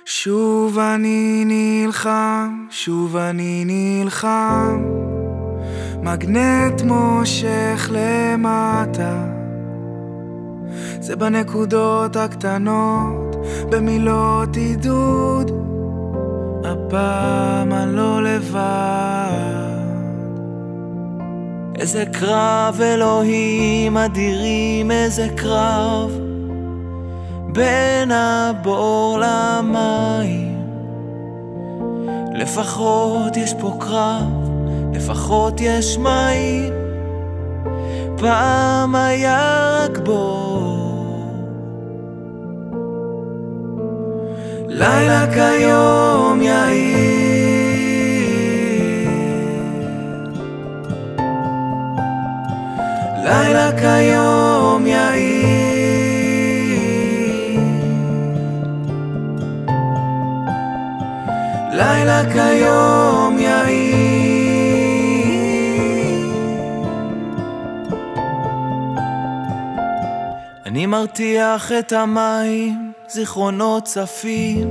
שוב אני נלחם, שוב אני נלחם, מגנט מושך למטה. זה בנקודות הקטנות, במילות עידוד, הפעם אני לא לבד. איזה קרב אלוהים אדירים, איזה קרב בין הבור למים. לפחות יש פה קרב, לפחות יש מים. פעם היה רק בור. לילה כיום יאיר, לילה כיום יאיר, לילה כיום יאיר. אני מרתיח את המים, זיכרונות צפים,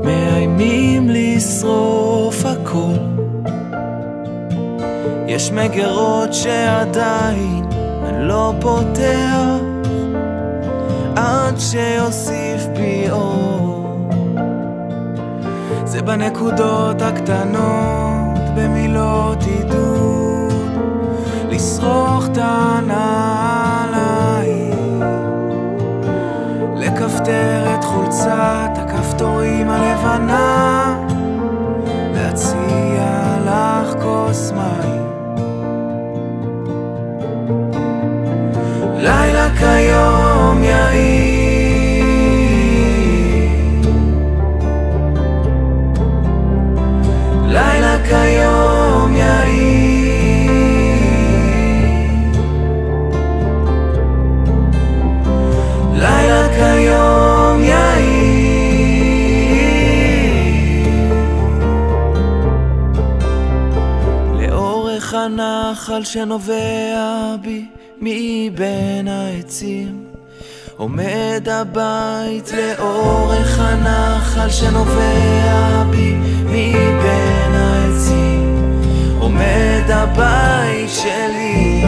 מאיימים לשרוף הכל. יש מגרות שעדיין אני לא פותח, עד שיוסיף בי אור. זה בנקודות הקטנות, במילות עידוד, לשרוך את הנעליים, לכפתר את חולצת הכפתורים הלבנה, להציע לך כוס מים. לילה כיום יאיר, לילה כיום יאיר, לילה כיום יאיר. לאורך הנחל שנובע בי מבין העצים עומד הבית, לאורך הנחל שנובע בי מבין העצים עומד הבית שלי.